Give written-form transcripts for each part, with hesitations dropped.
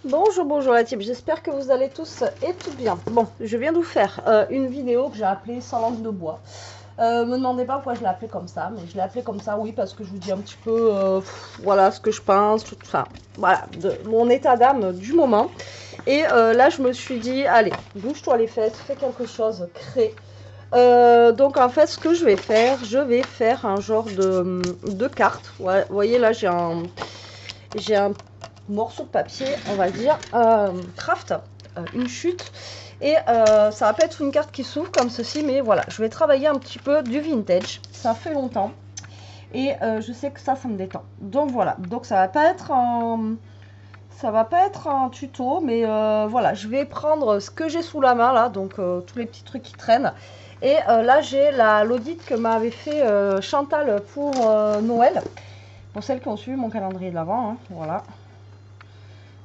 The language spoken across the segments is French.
Bonjour, bonjour la team, j'espère que vous allez tous et toutes bien. Bon, je viens de vous faire une vidéo que j'ai appelée Sans langue de bois. Me demandez pas pourquoi je l'ai appelée comme ça, mais je l'ai appelée comme ça, oui, parce que je vous dis un petit peu, voilà, ce que je pense, tout ça, voilà, de mon état d'âme du moment. Et là, je me suis dit, allez, bouge-toi les fesses, fais quelque chose, crée. Donc en fait, ce que je vais faire un genre de carte. Ouais, vous voyez là, j'ai un morceau de papier, on va dire, craft, une chute. Et ça va pas être une carte qui s'ouvre comme ceci, mais voilà, je vais travailler un petit peu du vintage. Ça fait longtemps. Et je sais que ça me détend. Donc voilà, donc ça va pas être un tuto, mais voilà, je vais prendre ce que j'ai sous la main là, donc tous les petits trucs qui traînent. Et là, j'ai l'audit que m'avait fait Chantal pour Noël. Pour celles qui ont suivi mon calendrier de l'Avent, hein, voilà.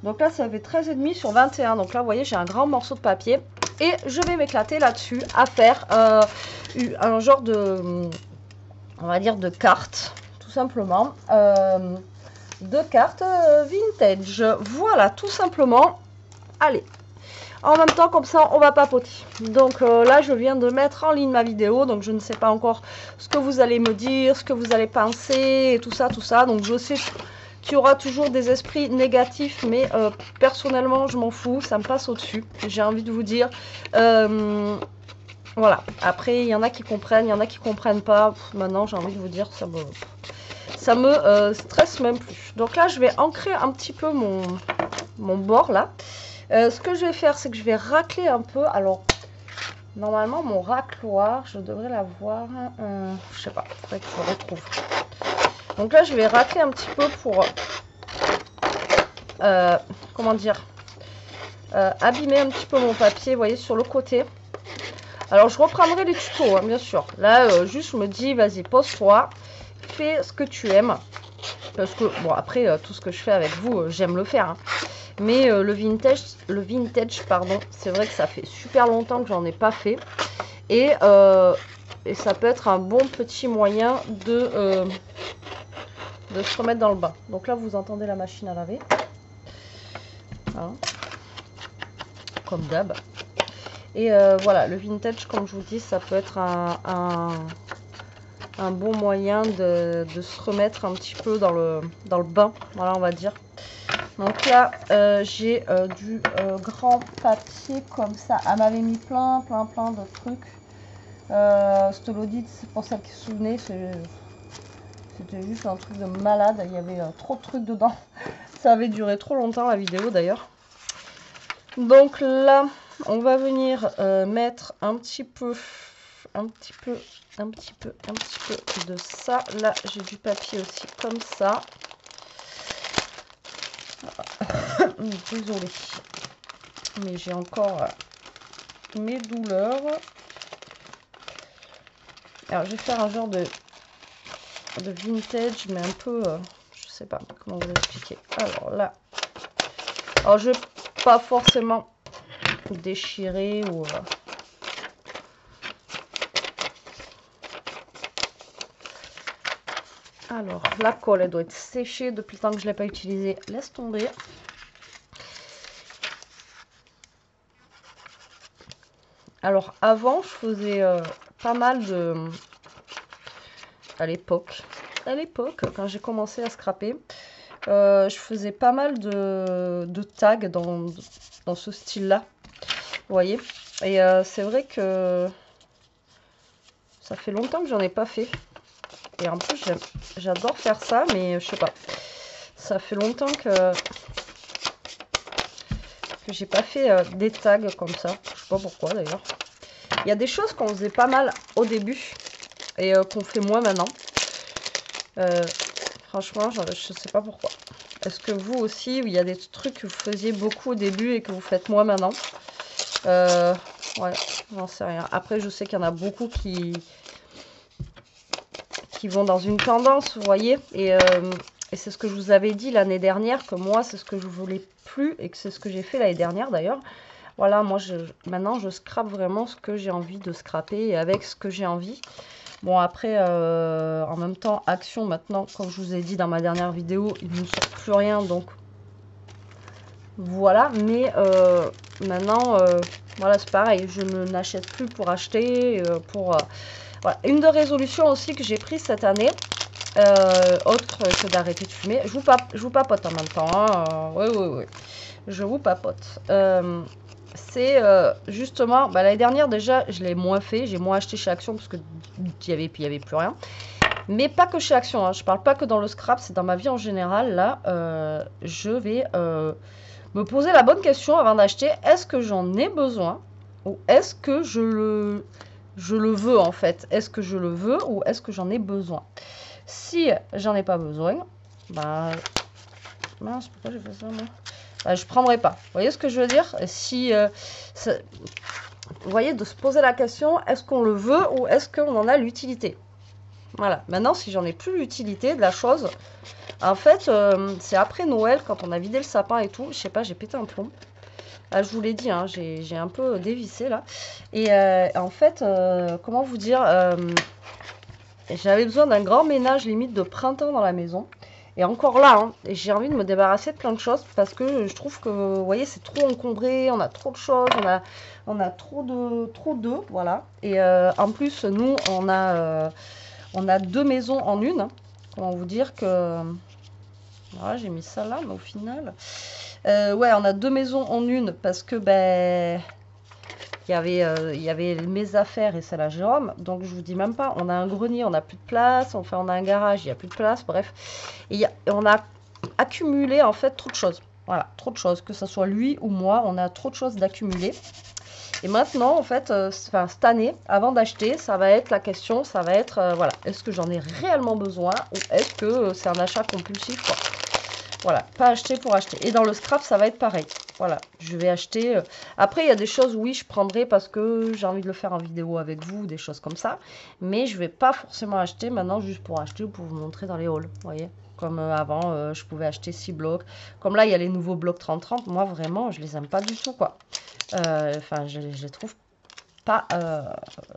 Donc là, ça fait 13,5 sur 21. Donc là, vous voyez, j'ai un grand morceau de papier. Et je vais m'éclater là-dessus à faire un genre de, on va dire, de carte, tout simplement. De cartes vintage. Voilà, tout simplement. Allez. En même temps, comme ça, on va papoter. Donc là, je viens de mettre en ligne ma vidéo. Donc je ne sais pas encore ce que vous allez me dire, ce que vous allez penser, et tout ça, tout ça. Donc je sais qu'il y aura toujours des esprits négatifs, mais personnellement, je m'en fous. Ça me passe au-dessus. J'ai envie de vous dire. Voilà. Après, il y en a qui comprennent, il y en a qui comprennent pas. Maintenant, j'ai envie de vous dire, ça me stresse même plus. Donc là, je vais ancrer un petit peu mon bord là. Ce que je vais faire, c'est que je vais racler un peu. Alors, normalement, mon racloir, je devrais l'avoir. Je sais pas, il faudrait que je le retrouve. Donc là, je vais racler un petit peu pour, comment dire, abîmer un petit peu mon papier, vous voyez, sur le côté. Alors, je reprendrai les tutos, hein, bien sûr. Là, juste, je me dis, vas-y, pose-toi, fais ce que tu aimes. Parce que, bon, après, tout ce que je fais avec vous, j'aime le faire. Hein. Mais le vintage, pardon, c'est vrai que ça fait super longtemps que j'en ai pas fait. Et ça peut être un bon petit moyen de se remettre dans le bain. Donc là, vous entendez la machine à laver. Hein, comme d'hab. Et voilà, le vintage, comme je vous dis, ça peut être un bon moyen de se remettre un petit peu dans le bain. Voilà, on va dire. Donc là, j'ai du grand papier comme ça. Elle m'avait mis plein de trucs. Cette l'audit, pour celles qui se souvenaient, c'était juste un truc de malade. Il y avait trop de trucs dedans. Ça avait duré trop longtemps la vidéo d'ailleurs. Donc là, on va venir mettre un petit peu de ça. Là, j'ai du papier aussi comme ça. Désolée, mais j'ai encore mes douleurs. Alors, je vais faire un genre de vintage, mais un peu, je sais pas comment vous expliquer. Alors là, alors je vais pas forcément déchirer ou alors la colle, elle doit être séchée depuis le temps que je l'ai pas utilisée. Laisse tomber. Alors avant, je faisais pas mal de à l'époque, quand j'ai commencé à scraper, je faisais pas mal de tags dans ce style-là, vous voyez. Et c'est vrai que ça fait longtemps que j'en ai pas fait. Et en plus, j'adore faire ça, mais je sais pas. Ça fait longtemps que j'ai pas fait des tags comme ça. Je sais pas pourquoi d'ailleurs. Il y a des choses qu'on faisait pas mal au début et qu'on fait moins maintenant. Franchement, je sais pas pourquoi. Est-ce que vous aussi, il y a des trucs que vous faisiez beaucoup au début et que vous faites moins maintenant? Ouais, j'en sais rien. Après, je sais qu'il y en a beaucoup qui vont dans une tendance, vous voyez. Et c'est ce que je vous avais dit l'année dernière, que moi, c'est ce que je voulais plus et que c'est ce que j'ai fait l'année dernière d'ailleurs. Voilà, moi, maintenant, je scrape vraiment ce que j'ai envie de scraper et avec ce que j'ai envie. Bon, après, en même temps, Action, maintenant, comme je vous ai dit dans ma dernière vidéo, il ne me sort plus rien, donc Voilà, mais maintenant, voilà, c'est pareil, je n'achète plus pour acheter, voilà. Une des résolutions aussi que j'ai prise cette année, autre que d'arrêter de fumer, je vous papote en même temps, hein, oui, oui, oui, je vous papote. C'est justement, l'année dernière déjà, je l'ai moins fait, j'ai moins acheté chez Action parce que il y avait plus rien. Mais pas que chez Action, hein, je parle pas que dans le scrap, c'est dans ma vie en général. Là, je vais me poser la bonne question avant d'acheter. Est-ce que j'en ai besoin ou est-ce que je le veux en fait? Est-ce que je le veux ou est-ce que j'en ai besoin? Si j'en ai pas besoin, bah mince, pourquoi j'ai fait ça moi? Bah, je prendrai pas. Vous voyez ce que je veux dire? Si vous voyez, de se poser la question, est-ce qu'on le veut ou est-ce qu'on en a l'utilité? Voilà. Maintenant, si j'en ai plus l'utilité de la chose, en fait, c'est après Noël, quand on a vidé le sapin et tout, je sais pas, j'ai pété un plomb. Ah, je vous l'ai dit, hein, j'ai un peu dévissé là. Et en fait, comment vous dire, j'avais besoin d'un grand ménage limite de printemps dans la maison. Et encore là, hein, j'ai envie de me débarrasser de plein de choses parce que je trouve que, vous voyez, c'est trop encombré, on a trop de choses, on a trop d'œufs, voilà. Et en plus, nous, on a deux maisons en une. Comment vous dire que... Voilà, j'ai mis ça là, mais au final... ouais, on a deux maisons en une parce que, ben... Il y avait mes affaires et celle à Jérôme. Donc, je vous dis même pas, on a un grenier, on n'a plus de place. Enfin, on a un garage, il n'y a plus de place, bref. Et on a accumulé, en fait, trop de choses. Voilà, trop de choses. Que ce soit lui ou moi, on a trop de choses d'accumuler. Et maintenant, en fait, cette année, avant d'acheter, ça va être la question, ça va être, voilà, est-ce que j'en ai réellement besoin ou est-ce que c'est un achat compulsif, quoi. Voilà, pas acheter pour acheter. Et dans le scrap, ça va être pareil. Voilà, je vais acheter. Après, il y a des choses, oui, je prendrai parce que j'ai envie de le faire en vidéo avec vous, des choses comme ça. Mais je vais pas forcément acheter maintenant juste pour acheter ou pour vous montrer dans les hauls, vous voyez. Comme avant, je pouvais acheter 6 blocs. Comme là, il y a les nouveaux blocs 30-30. Moi, vraiment, je les aime pas du tout, quoi. Enfin, je les trouve pas...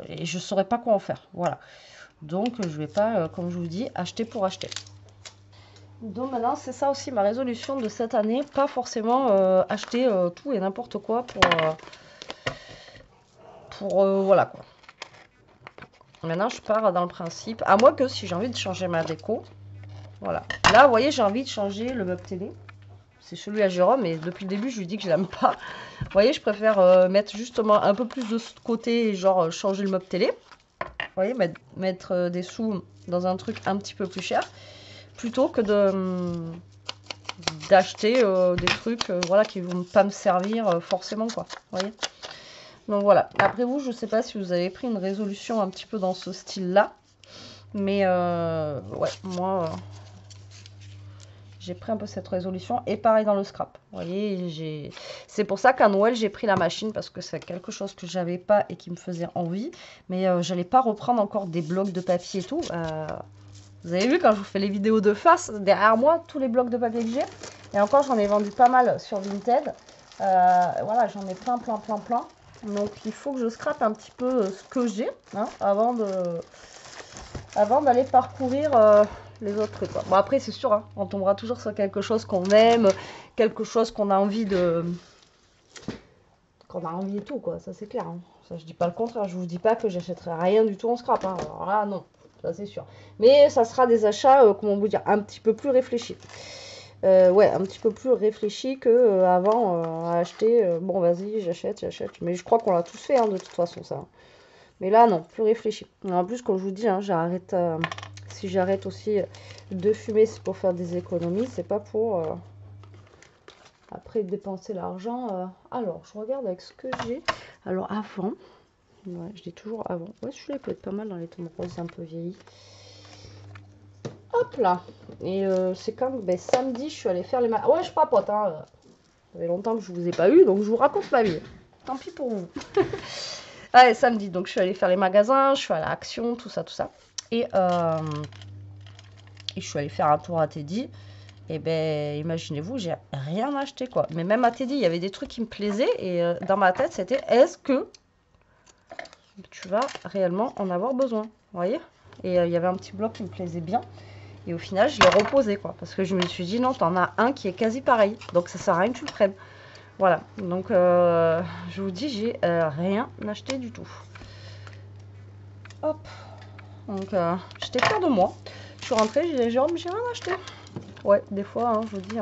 et je saurais pas quoi en faire, voilà. Donc, je vais pas, comme je vous dis, acheter pour acheter. Donc maintenant, c'est ça aussi ma résolution de cette année. Pas forcément acheter tout et n'importe quoi voilà quoi. Maintenant, je pars dans le principe, à moins que si j'ai envie de changer ma déco. Voilà. Là, vous voyez, j'ai envie de changer le meuble télé. C'est celui à Jérôme, et depuis le début, je lui dis que je l'aime pas. Vous voyez, je préfère mettre justement un peu plus de ce côté et genre changer le meuble télé. Vous voyez, mettre des sous dans un truc un petit peu plus cher. Plutôt que d'acheter des trucs voilà, qui vont pas me servir forcément, quoi. Vous voyez. Donc voilà. Après vous, je sais pas si vous avez pris une résolution un petit peu dans ce style-là. Mais ouais, moi, j'ai pris un peu cette résolution. Et pareil dans le scrap. Vous voyez, c'est pour ça qu'à Noël, j'ai pris la machine. Parce que c'est quelque chose que j'avais pas et qui me faisait envie. Mais j'allais pas reprendre encore des blocs de papier et tout. Vous avez vu quand je vous fais les vidéos de face, derrière moi, tous les blocs de papier que j'ai. Et encore, j'en ai vendu pas mal sur Vinted. Voilà, j'en ai plein. Donc, il faut que je scrape un petit peu ce que j'ai, hein, avant d'aller parcourir les autres trucs, quoi. Bon, après, c'est sûr, hein, on tombera toujours sur quelque chose qu'on aime, quelque chose qu'on a envie et tout, quoi. Ça, c'est clair. Hein. Ça, je dis pas le contraire. Je vous dis pas que j'achèterai rien du tout en scrap. Hein. Alors là, non. Ça c'est sûr. Mais ça sera des achats, comment vous dire, un petit peu plus réfléchis. Ouais, un petit peu plus réfléchis que avant à acheter. Bon, vas-y, j'achète. Mais je crois qu'on l'a tous fait, hein, de toute façon, ça. Mais là, non, plus réfléchi. En plus, comme je vous dis, hein, j'arrête. Si j'arrête aussi de fumer, c'est pour faire des économies. C'est pas pour après dépenser l'argent. Alors, je regarde avec ce que j'ai. Alors, avant. Ouais, je dis toujours avant. Ouais, celui-là peut être pas mal dans les tons roses un peu vieillis. Hop là. Et c'est comme samedi, je suis allée faire les magasins. Ouais, je papote. Hein. Ça fait longtemps que je vous ai pas eu, donc je vous raconte ma vie. Tant pis pour vous. Allez, samedi, donc je suis allée faire les magasins, je suis allée à Action, tout ça. Et je suis allée faire un tour à Teddy. Et ben, imaginez-vous, j'ai rien acheté, quoi. Mais même à Teddy, il y avait des trucs qui me plaisaient. Et dans ma tête, c'était, est-ce que tu vas réellement en avoir besoin, vous voyez. Et il y avait un petit bloc qui me plaisait bien. Et au final, je l'ai reposé, quoi. Parce que je me suis dit, non, t'en as un qui est quasi pareil. Donc, ça sert à rien que tu le prennes. Voilà, donc je vous dis, j'ai rien acheté du tout. Hop, donc j'étais fière de moi. Je suis rentrée, j'ai dit, Jérôme, j'ai rien acheté. Ouais, des fois, hein, je vous dis,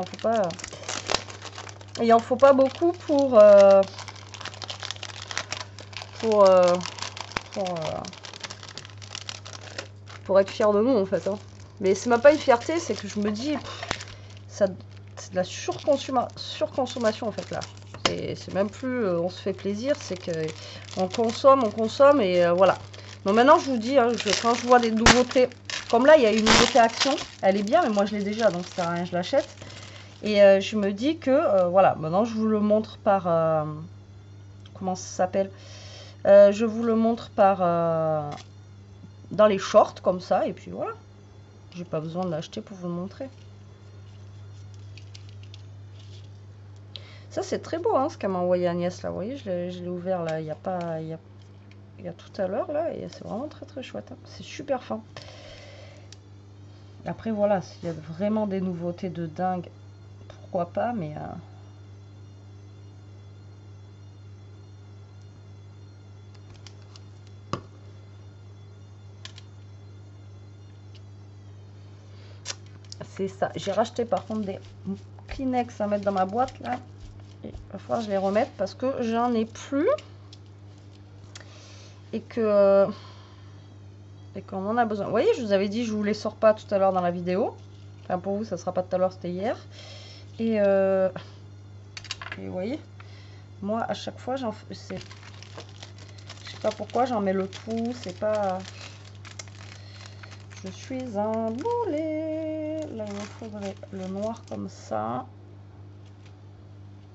il en faut pas beaucoup pour pour, euh, pour être fière de nous, en fait. Hein. Mais c'est même pas une fierté, c'est que je me dis, c'est de la surconsommation, en fait, là. C'est même plus on se fait plaisir, c'est que on consomme et voilà. Donc maintenant, je vous dis, hein, quand je vois des nouveautés, comme là, il y a une nouveauté Action, elle est bien, mais moi, je l'ai déjà, donc ça sert à rien, je l'achète. Et je me dis que, voilà, maintenant, je vous le montre par... comment ça s'appelle, je vous le montre par dans les shorts comme ça et puis voilà, j'ai pas besoin de l'acheter pour vous le montrer. Ça c'est très beau hein, ce qu'elle m'a envoyé Agnès là, vous voyez, je l'ai ouvert là, il y a pas, il y a tout à l'heure là et c'est vraiment très très chouette, hein. C'est super fin. Après voilà, s'il y a vraiment des nouveautés de dingue, pourquoi pas, mais c'est ça. J'ai racheté par contre des Kleenex à mettre dans ma boîte là. Et il va falloir que je les remette parce que j'en ai plus. Et qu'on en a besoin. Vous voyez, je vous avais dit, je vous les sors pas tout à l'heure dans la vidéo. Enfin, pour vous, ça sera pas tout à l'heure, c'était hier. Et vous voyez, moi, à chaque fois, je sais pas pourquoi, j'en mets le tout. C'est pas... Je suis un boulet. Là, il me faudrait le noir comme ça.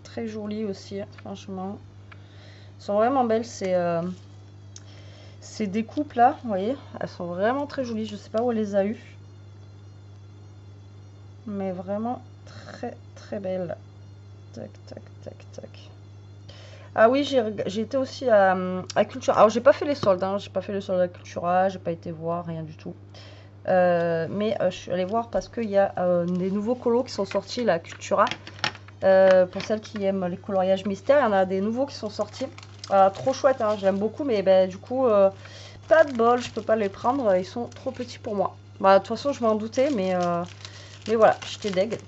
Très joli aussi, franchement. Elles sont vraiment belles, ces découpes là, vous voyez, elles sont vraiment très jolies. Je sais pas où elle les a eues, mais vraiment très très belles. Tac, tac, tac, tac. Ah oui, j'ai été aussi à Cultura. Alors j'ai pas fait les soldes, hein. J'ai pas fait les soldes à Cultura, j'ai pas été voir, rien du tout. Mais je suis allée voir parce qu'il y a des nouveaux colos qui sont sortis là à Cultura. Pour celles qui aiment les coloriages mystères, il y en a des nouveaux qui sont sortis. Trop chouette, hein, j'aime beaucoup, mais ben, du coup, pas de bol, je peux pas les prendre, ils sont trop petits pour moi. Bah, de toute façon, je m'en doutais, mais voilà, j'étais deg.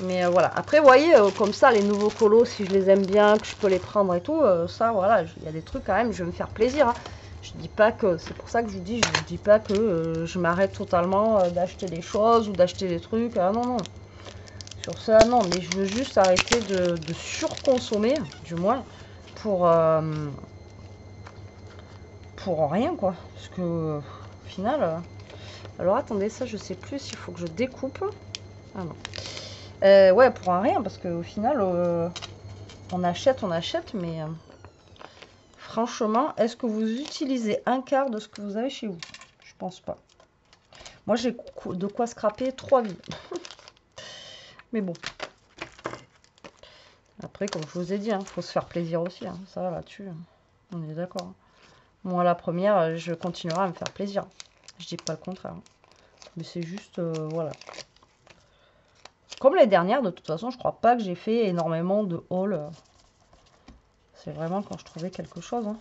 Mais voilà, après, vous voyez, comme ça, les nouveaux colos, si je les aime bien, que je peux les prendre et tout, ça, voilà, il y a des trucs quand même, je vais me faire plaisir. Hein. Je dis pas que, c'est pour ça que je vous dis, je dis pas que je m'arrête totalement d'acheter des choses ou d'acheter des trucs, ah non, non. Sur ça, non, mais je veux juste arrêter de surconsommer, du moins, pour rien, quoi. Parce que, au final... alors, attendez, ça, je sais plus s'il faut que je découpe. Ah non. Ouais, pour un rien, parce qu'au final, on achète, mais... franchement, est-ce que vous utilisez un quart de ce que vous avez chez vous? Je pense pas. Moi, j'ai de quoi scraper 3 vies. Mais bon. Après, comme je vous ai dit, il faut se faire plaisir aussi. Hein. Ça, là-dessus, on est d'accord. Moi, la première, je continuerai à me faire plaisir. Je dis pas le contraire. Mais c'est juste, voilà. Comme les dernières, de toute façon, je crois pas que j'ai fait énormément de hauls. C'est vraiment quand je trouvais quelque chose. Hein.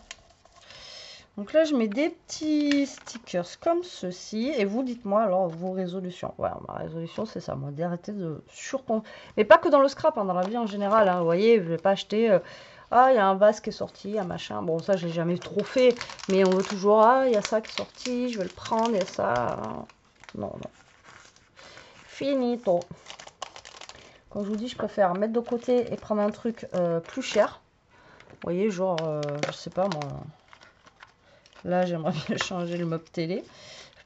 Donc là, je mets des petits stickers comme ceci. Et vous, dites-moi alors vos résolutions. Voilà, ma résolution, c'est ça. Moi, d'arrêter de surconsommer. Mais pas que dans le scrap, hein, dans la vie en général. Hein. Vous voyez, je vais pas acheter... ah, il y a un vase qui est sorti, un machin. Bon, ça, je l'ai jamais trop fait. Mais on veut toujours... ah, il y a ça qui est sorti, je vais le prendre, il y a ça. Non, non. Finito. Comme je vous dis, je préfère mettre de côté et prendre un truc plus cher. Vous voyez, genre, je sais pas moi... là, j'aimerais bien changer le meuble télé.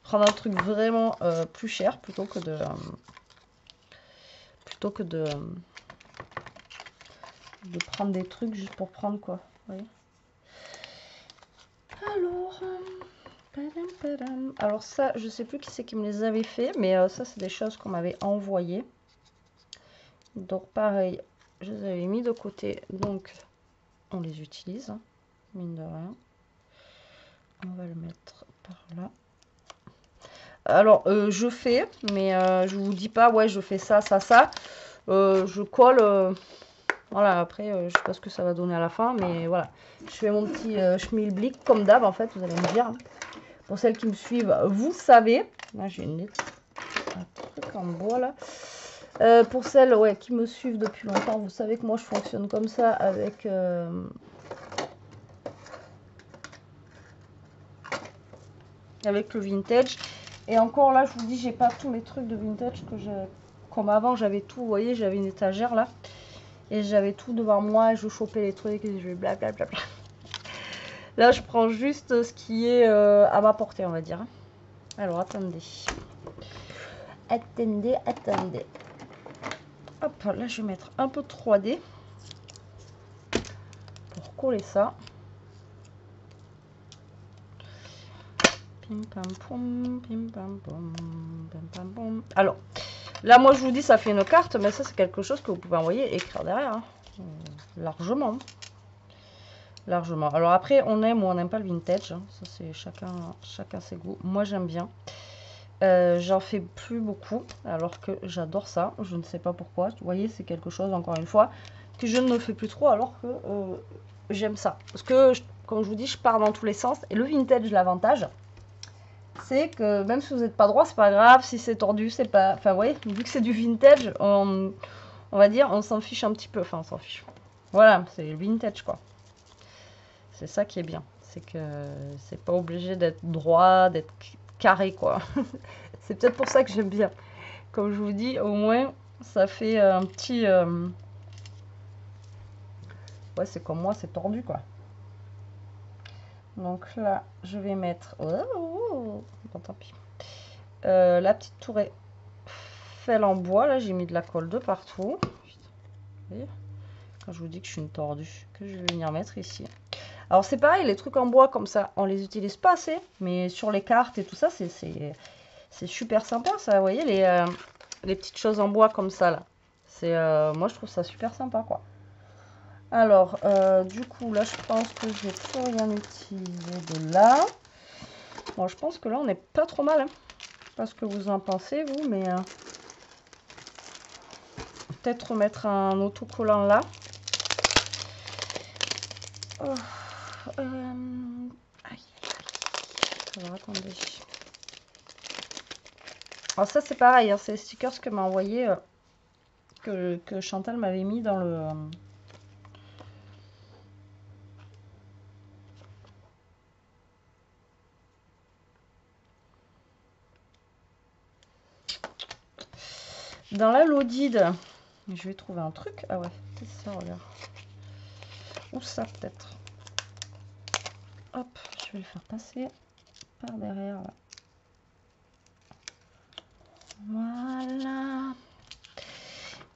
Prendre un truc vraiment plus cher plutôt que de... de prendre des trucs juste pour prendre quoi. Vous voyez. Alors ça, je sais plus qui c'est qui me les avait fait, mais ça c'est des choses qu'on m'avait envoyées. Donc pareil, je les avais mis de côté, donc on les utilise, hein, mine de rien. On va le mettre par là. Alors je fais, mais je vous dis pas ouais je fais ça, ça, ça. Je colle Voilà, après, je sais pas ce que ça va donner à la fin, mais voilà. Je fais mon petit schmilblick comme d'hab, en fait, vous allez me dire. Hein. Pour celles qui me suivent, vous savez. Là, j'ai un truc en bois, là. Pour celles ouais, qui me suivent depuis longtemps, vous savez que moi, je fonctionne comme ça avec... avec le vintage. Et encore là, je vous dis, j'ai pas tous mes trucs de vintage que j'ai... Comme avant, j'avais tout, vous voyez, j'avais une étagère là. Et j'avais tout devant moi, je chopais les trucs et je blablabla. Là, je prends juste ce qui est à ma portée, on va dire. Alors, attendez. Attendez. Hop, là, je vais mettre un peu de 3D pour coller ça. Pim pam pom, pim pam pom, pim pam pom. Alors, là, moi, je vous dis, ça fait une carte, mais ça, c'est quelque chose que vous pouvez envoyer et écrire derrière. Hein. Largement. Largement. Alors après, on aime ou on n'aime pas le vintage. Hein. Ça, c'est chacun ses goûts. Moi, j'aime bien. J'en fais plus beaucoup, alors que j'adore ça. Je ne sais pas pourquoi. Vous voyez, c'est quelque chose, encore une fois, que je ne fais plus trop, alors que j'aime ça. Parce que, comme je vous dis, je pars dans tous les sens. Et le vintage, l'avantage, c'est que même si vous n'êtes pas droit, c'est pas grave. Si c'est tordu, c'est pas... Enfin, vous voyez, vu que c'est du vintage, on va dire, on s'en fiche un petit peu. Enfin, on s'en fiche. Voilà, c'est le vintage, quoi. C'est ça qui est bien. C'est que c'est pas obligé d'être droit, d'être carré, quoi. C'est peut-être pour ça que j'aime bien. Comme je vous dis, au moins, ça fait un petit... Ouais, c'est comme moi, c'est tordu, quoi. Donc là, je vais mettre... Oh, bon, tant pis. La petite tour Eiffel en bois. Là, j'ai mis de la colle de partout. Vous voyez ? Quand je vous dis que je suis une tordue, que je vais venir mettre ici. Alors c'est pareil, les trucs en bois comme ça, on les utilise pas assez, mais sur les cartes et tout ça, c'est super sympa ça, vous voyez, les petites choses en bois comme ça là. Moi je trouve ça super sympa quoi. Alors, du coup là je pense que je vais plus rien utiliser de là. Bon, je pense que là on n'est pas trop mal, hein. Je sais pas ce que vous en pensez vous, mais peut-être remettre un autocollant là. Oh. Aïe. Alors attendez. Alors ça c'est pareil, hein, c'est les stickers que m'a envoyé que Chantal m'avait mis dans le... dans la Lodide. Je vais trouver un truc. Ah ouais, c'est ça, regarde. Ou ça peut-être. Hop, je vais le faire passer par derrière là. Voilà.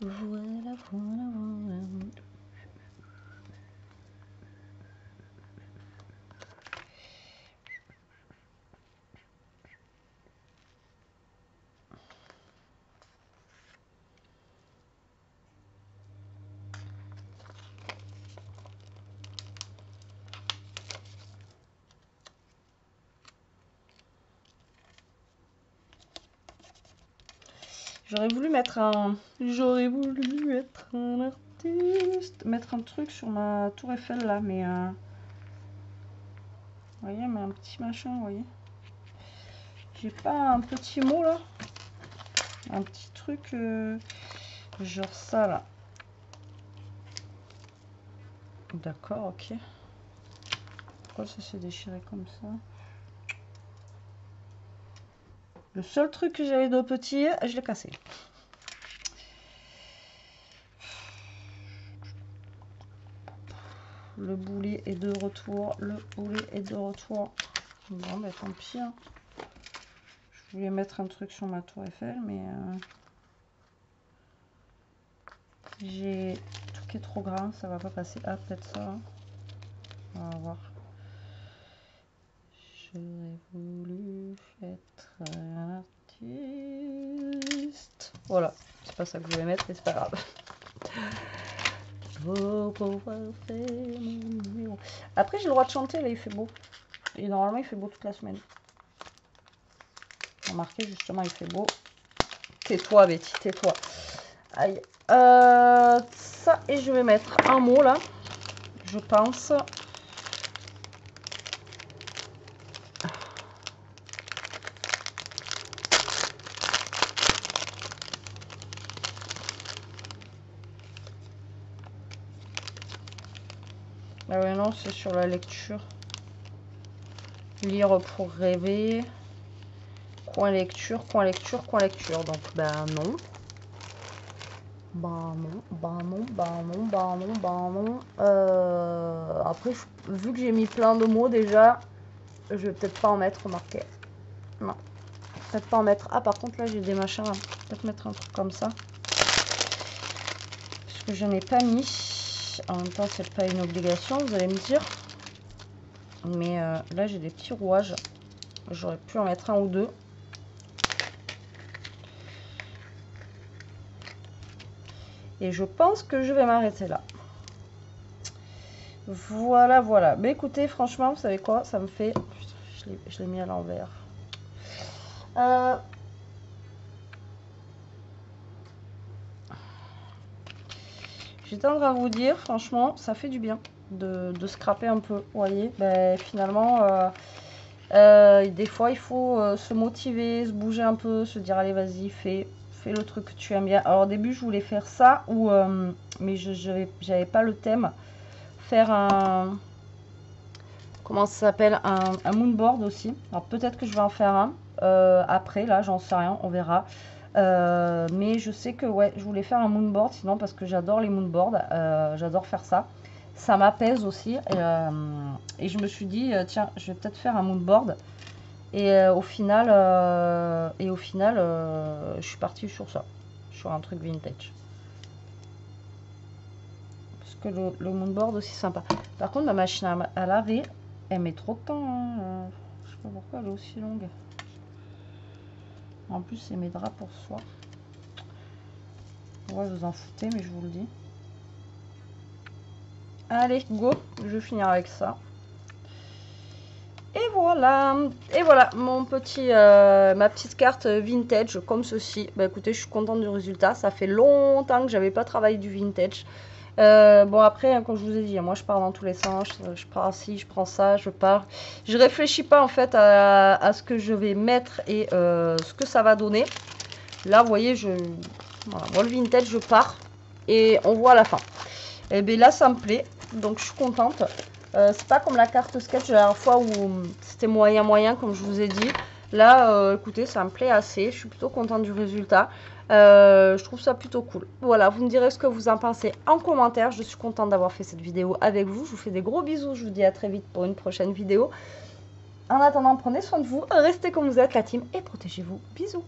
Voilà. J'aurais voulu mettre un artiste, mettre un truc sur ma tour Eiffel là, mais vous voyez, mais un petit machin, vous voyez. J'ai pas un petit mot là, un petit truc genre ça là. D'accord, ok. Pourquoi ça s'est déchiré comme ça? Le seul truc que j'avais de petit, je l'ai cassé. Le boulet est de retour. Le boulet est de retour. Bon, bah tant pis. Hein. Je voulais mettre un truc sur ma tour Eiffel, mais j'ai tout qui est trop grand. Ça va pas passer. Ah, peut-être ça. Hein. On va voir. J'aurais voulu être un artiste. Voilà. C'est pas ça que je voulais mettre, mais c'est pas grave. Après, j'ai le droit de chanter, là, il fait beau. Et normalement, il fait beau toute la semaine. Remarquez, justement, il fait beau. Tais-toi, Betty, tais-toi. Aïe. Ça, et je vais mettre un mot là, je pense. Ah ouais, non, c'est sur la lecture. Lire pour rêver. Coin lecture, coin lecture, coin lecture. Donc, ben non. Ben non, ben non, ben non, ben non, ben non. Après, vu que j'ai mis plein de mots déjà, je vais peut-être pas en mettre, remarqué. Non, peut-être pas en mettre. Ah, par contre, là, j'ai des machins. Peut-être mettre un truc comme ça. Parce que je n'ai pas mis. En même temps, c'est pas une obligation, vous allez me dire. Mais là, j'ai des petits rouages. J'aurais pu en mettre un ou deux. Et je pense que je vais m'arrêter là. Voilà, voilà. Mais écoutez, franchement, vous savez quoi? Ça me fait... Putain, je l'ai mis à l'envers. J'étais en train de vous dire, franchement, ça fait du bien de scraper un peu. Vous voyez, ben, finalement, des fois, il faut se motiver, se bouger un peu, se dire, allez, vas-y, fais le truc que tu aimes bien. Alors, au début, je voulais faire ça, mais j'avais pas le thème. Faire un... Comment ça s'appelle, un moonboard aussi. Alors, peut-être que je vais en faire un après, là, j'en sais rien, on verra. Mais je sais que ouais, je voulais faire un moonboard sinon parce que j'adore les moonboards, j'adore faire ça. Ça m'apaise aussi et je me suis dit tiens, je vais peut-être faire un moonboard et au final, je suis partie sur ça, sur un truc vintage. Parce que le moonboard aussi sympa. Par contre, ma machine à laver, elle met trop de temps. Hein. Je sais pas pourquoi elle est aussi longue. En plus, c'est mes draps pour soi. Ouais, vous en foutez, mais je vous le dis. Allez, go, je vais finir avec ça. Et voilà mon petit, ma petite carte vintage comme ceci. Bah écoutez, je suis contente du résultat. Ça fait longtemps que j'avais pas travaillé du vintage. Bon après, hein, comme je vous ai dit, moi je pars dans tous les sens. Je pars ci, je prends ça, je pars. Je réfléchis pas en fait à ce que je vais mettre et ce que ça va donner. Là, vous voyez, voilà, moi le vintage, je pars et on voit à la fin. Et bien là, ça me plaît, donc je suis contente. C'est pas comme la carte sketch de la dernière fois où c'était moyen comme je vous ai dit. Là, écoutez, ça me plaît assez. Je suis plutôt contente du résultat. Je trouve ça plutôt cool. Voilà, vous me direz ce que vous en pensez en commentaire. Je suis contente d'avoir fait cette vidéo avec vous. Je vous fais des gros bisous. Je vous dis à très vite pour une prochaine vidéo. En attendant, prenez soin de vous. Restez comme vous êtes, la team, et protégez-vous. Bisous.